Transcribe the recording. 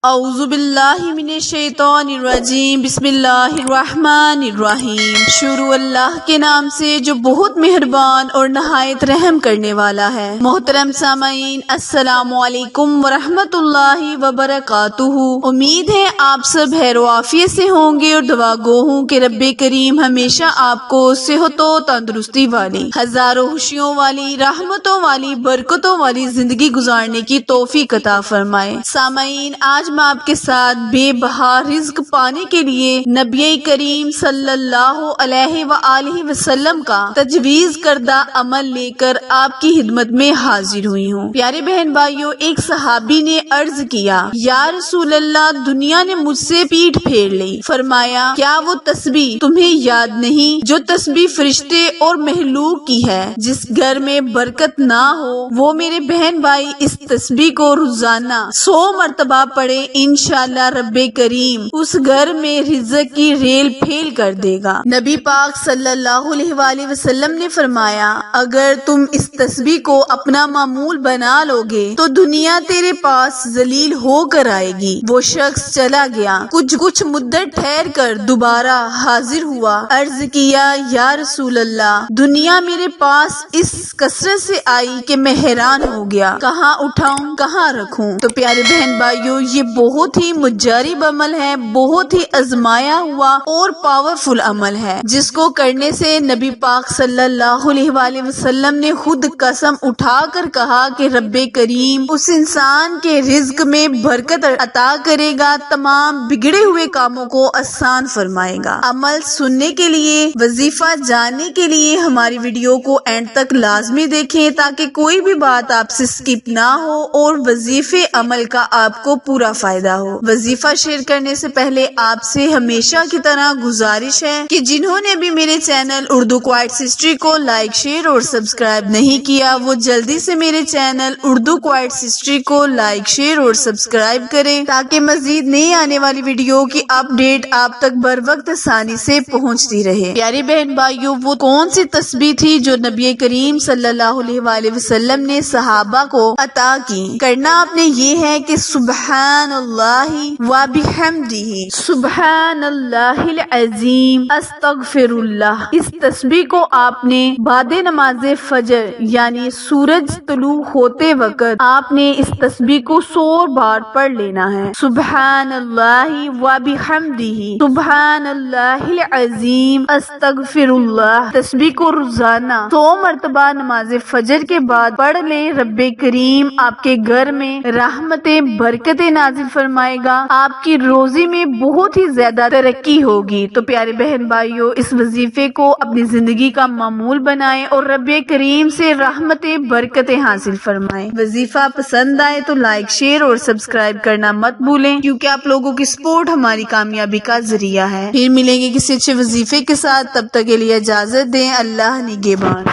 اعوذ باللہ من الشیطان الرجیم، بسم اللہ الرحمن الرحیم۔ شروع اللہ کے نام سے جو بہت مہربان اور نہایت رحم کرنے والا ہے۔ محترم سامعین، السلام علیکم ورحمۃ اللہ وبرکاتہ۔ امید ہے آپ سب خیر و عافیت سے ہوں گے اور دعا گو ہوں کہ رب کریم ہمیشہ آپ کو صحت و تندرستی والی، ہزاروں خوشیوں والی، رحمتوں والی، برکتوں والی زندگی گزارنے کی توفیق عطا فرمائے۔ سامعین، آج میں آپ کے ساتھ بے بہا رزق پانے کے لیے نبی کریم صلی اللہ علیہ وآلہ وسلم کا تجویز کردہ عمل لے کر آپ کی خدمت میں حاضر ہوئی ہوں۔ پیارے بہن بھائیوں، ایک صحابی نے عرض کیا، یا رسول اللہ، دنیا نے مجھ سے پیٹھ پھیر لی۔ فرمایا، کیا وہ تسبیح تمہیں یاد نہیں جو تسبیح فرشتے اور مخلوق کی ہے؟ جس گھر میں برکت نہ ہو وہ میرے بہن بھائی اس تسبیح کو روزانہ 100 مرتبہ پڑھے، انشاءاللہ رب کریم اس گھر میں رزق کی ریل پھیل کر دے گا۔ نبی پاک صلی اللہ علیہ وآلہ وسلم نے فرمایا، اگر تم اس تسبیح کو اپنا معمول بنا لو گے تو دنیا تیرے پاس ذلیل ہو کر آئے گی۔ وہ شخص چلا گیا، کچھ مدت ٹھہر کر دوبارہ حاضر ہوا، عرض کیا، یا رسول اللہ، دنیا میرے پاس اس کثرت سے آئی کہ میں حیران ہو گیا، کہاں اٹھاؤں کہاں رکھوں؟ تو پیارے بہن بھائیوں، یہ بہت ہی مجرب عمل ہے، بہت ہی آزمایا ہوا اور پاورفل عمل ہے، جس کو کرنے سے نبی پاک صلی اللہ علیہ وآلہ وسلم نے خود قسم اٹھا کر کہا کہ رب کریم اس انسان کے رزق میں برکت عطا کرے گا، تمام بگڑے ہوئے کاموں کو آسان فرمائے گا۔ عمل سننے کے لیے، وظیفہ جاننے کے لیے ہماری ویڈیو کو اینڈ تک لازمی دیکھیں تاکہ کوئی بھی بات آپ سے سکپ نہ ہو اور وظیفے عمل کا آپ کو پورا فائدہ ہو۔ وظیفہ شیئر کرنے سے پہلے آپ سے ہمیشہ کی طرح گزارش ہے کہ جنہوں نے بھی میرے چینل اردو کوائٹس ہسٹری کو لائک، شیئر اور سبسکرائب نہیں کیا، وہ جلدی سے میرے چینل اردو کوائٹس ہسٹری کو لائک، شیئر اور سبسکرائب کریں تاکہ مزید نئی آنے والی ویڈیو کی اپ ڈیٹ آپ تک بر وقت آسانی سے پہنچتی رہے۔ پیاری بہن بھائیوں، وہ کون سی تسبیح تھی جو نبی کریم صلی اللہ علیہ وآلہ وسلم نے صحابہ کو عطا کی؟ کرنا آپ نے یہ ہے کہ سبحان اللہ و بحمدہ، سبحان اللہ العظیم، استغفر اللہ۔ اس تسبیح کو آپ نے بعد نماز فجر یعنی سورج طلوع ہوتے وقت آپ نے اس تسبیح کو 100 بار پڑھ لینا ہے۔ سبحان اللہ و بحمدہ، سبحان اللہ العظیم، استغفر اللہ۔ تسبیح کو روزانہ 100 مرتبہ نماز فجر کے بعد پڑھ لیں، رب کریم آپ کے گھر میں رحمتیں، برکتیں نازل فرمائے گا، آپ کی روزی میں بہت ہی زیادہ ترقی ہوگی۔ تو پیارے بہن بھائیوں، اس وظیفے کو اپنی زندگی کا معمول بنائیں اور رب کریم سے رحمتیں، برکتیں حاصل فرمائیں۔ وظیفہ پسند آئے تو لائک، شیئر اور سبسکرائب کرنا مت بھولیں، کیونکہ آپ لوگوں کی سپورٹ ہماری کامیابی کا ذریعہ ہے۔ پھر ملیں گے کسی اچھے وظیفے کے ساتھ، تب تک کے لیے اجازت دیں، اللہ نگہبان۔